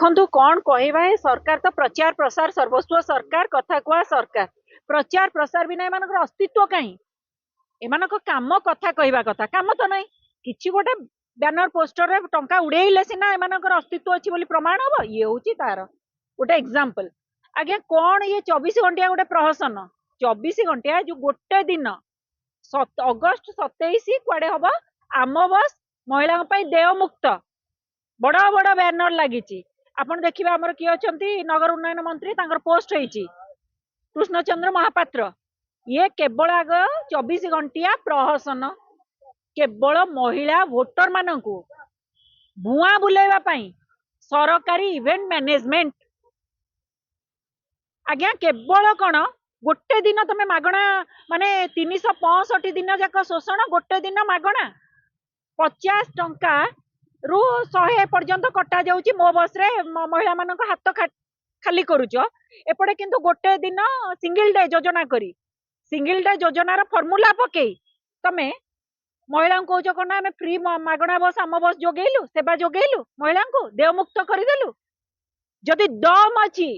देखंतु कौन कहवा सरकार तो प्रचार प्रसार सर्वस्व सरकार कथा कुआ सरकार प्रचार प्रसार बिना एम अस्तित्व कहीं एम काम कथा कहवा कथा काम तो नहीं कि गोटे बैनर पोस्टर टंका उड़ेले सीना एम अस्तित्व अच्छी प्रमाण हम ये हूँ तार गोटे एग्जांपल आज्ञा कौन ये 24 घंटिया गोटे प्रहसन 24 घंटिया जो गोटे दिन अगस्ट 27 कुआडे हम आम बस महिला देय मुक्त बड़ बड़ बैनर लगी आपन देखिए आमर किए अच्छा नगर उन्नयन मंत्री पोस्ट होती कृष्णचंद्र महापात्र ये केवल आग 24 घंटिया प्रहसन केवल महिला वोटर मानू भुआ बुलेवा सरकारी इवेंट मैनेजमेंट आज्ञा केवल कौन गोटे दिन तुम मगणा माने 365 दिन जाक शोषण गोटे दिन मगणा 50 टंका रु 100 पर्यंत कटा जाउची मो बस रे महिला मान हाथ खाली करूच एपटे किंतु गोटे दिन सिंगल डे योजना करी सिंगल डे योजनार फॉर्मूला पकई तमे महिला को कौच कौन आम फ्री मगणा बस आम बस जोगेलु सेवा जोगेलु महिला को देवमुक्त करदेलु जदि दम अच्छी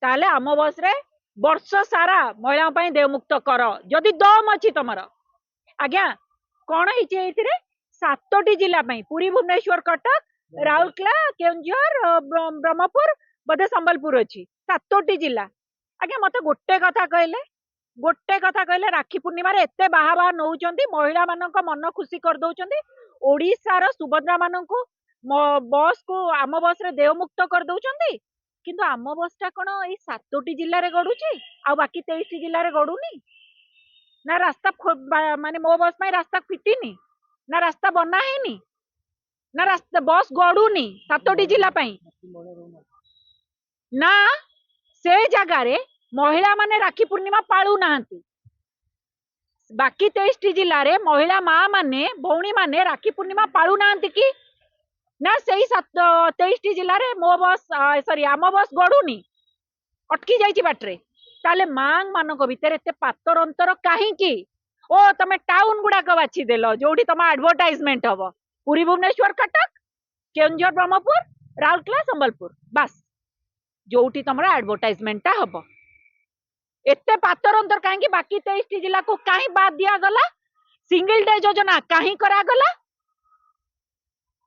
ताले आम बस रे वर्ष सारा महिला देवमुक्त कर जदि दम अच्छी तुमर आज्ञा कौन होती 7टी जिला पुरी भुवनेश्वर कटक राउरकेला केउंझर ब्रह्मपुर बोधे संबलपुर अच्छी 7टी जिला आज्ञा मत गोटे कथा कहले राखी पूर्णिमा एते बाहा नौचंती महिला मानक मन खुशी कर दउचंती ओडिशार सुभद्रा मानक बस को आम बस रे देवमुक्त कर दउचंती किंतु आम बसटा कौन ये 7टी जिले में गड़ुची आ बाकी 23 जिले में गड़ुनी ना रास्ता माने मो बस रास्ता फिटिनी ना रास्ता बना है ना रास्ता बस गड़ुनी 7टी जिला ना से जगार महिला माने राखी पूर्णिमा पालू ना बाकी 23 जिले में महिला माँ माने भौणी माने राखी पूर्णिमा पालू ना कि ना से 23 जिले में मो बस सॉरी आम बस गड़ुनी अटकी जाइए बाट्रे ताले माँ मानक भितर एते पातर अंतर कहीं ओ तमे टाउन गुड़ाक बाछी देल जो तुम एडवर्टाइजमेंट हम पुरी भुवनेश्वर कटक केउंझर ब्रह्मपुर राउरकेला संबलपुर बस जो तुम एडवर्टाइजमेंट हम एते पातर अंतर कहीं बाकी 23 जिला को कहीं बाद दिया गला सिंगल डे योजना कहीं करागला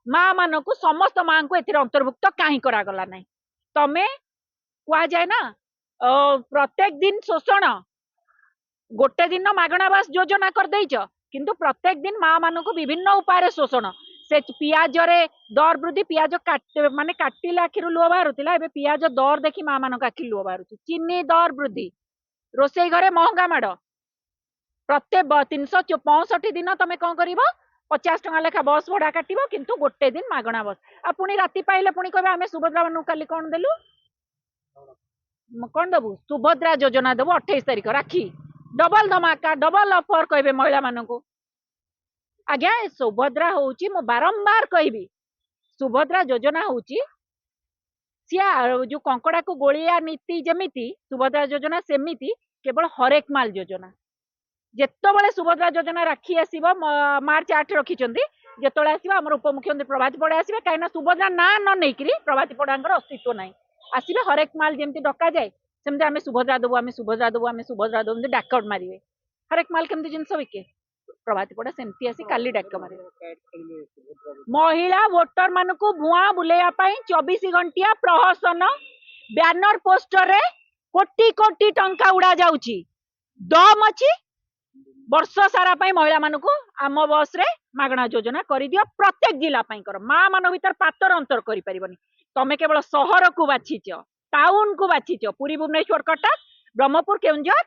माँ मान को समस्त माँ को अंतर्भुक्त कहीं करागला नहीं तमे कह जाए ना प्रत्येक दिन शोषण गोटे दिन मागणा बास योजना कर देइछ किंतु प्रत्येक दिन माँ मान को विभिन्न उपाय शोषण से पियाज रे दर वृद्धि पियाज माने काटिला आखिर लुह बाहरुला एबे पियाज दर देखी माँ मान आखिर लुह बाहर चीनी दर वृद्धि रोसई घरे महंगा माड़ प्रत्येक 365 दिन तुम कौन कर 50 टंका लेखा बस भड़ा काट किंतु गोटे दिन मागणा बस आ पुणी राति पाइले पुणी कह आम सुभद्रा मान काली कौन देलु कौन देबू सुभद्रा योजना देबू 28 तारिख राखी डबल धमाका डबल ऑफर कहे महिला मान को आज्ञा सुभद्रा हूँ मु बारंबार कहि सुभद्रा योजना हूँ जो कंकड़ा को गोलिया नीति जमीती सुभद्रा योजना सेमिति केवल हरेक माल योजना जेतबले सुभद्रा योजना राखी आसीबो मार्च 8 रखिचंती जेतबले आसीबो हमर उपमुख्यमंत्री प्रभाती पड़ा आसीबे काइना सुभद्रा ना न नैकरी प्रभाती पड़ांकर अस्तित्व नाही आसीबे हरेक माल जेमती डका जाए सेमती आमे सुभद्रा देबो आमे सुभद्रा देबो आमे सुभद्रा देबो डाकआउट मारिवे हरेक माल केमती जिनस बिके प्रभाती पड़ा सेमती आसी काली डाक मारिवे महिला वोटर मान को भुआ बुलेया 24 घंटिया प्रहसन बैनर पोस्टर रे कोटी कोटी टंका उड़ा जाउची दम अछि वर्ष सारा महिला मान को आम बस रे मागणा योजना कर दियो प्रत्येक जिला कर माँ मान भर पातर अंतर कर पारिबनी तमे केवल सहर को बाछीच टाउन को बाछीच पुरी भुवनेश्वर कटक ब्रह्मपुर केउंझर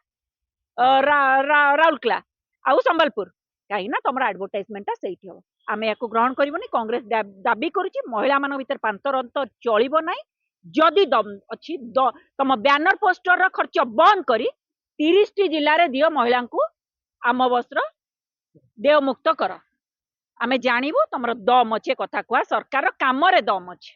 राउरकेला आउ संबलपुर कहीं ना तुम एडवर्टाइजमेंट से हम आम या ग्रहण करबनी कांग्रेस दाबी करुच्ची महिला मान भर पातर अंतर चलो ना जदि दम अच्छी तुम बैनर पोस्टर खर्च बंद कर 30 जिले में दियो महिला को आम बस देव मुक्त कर आमे जानबू तुम दम अच्छे कथा कह सरकार काम दम अच्छे।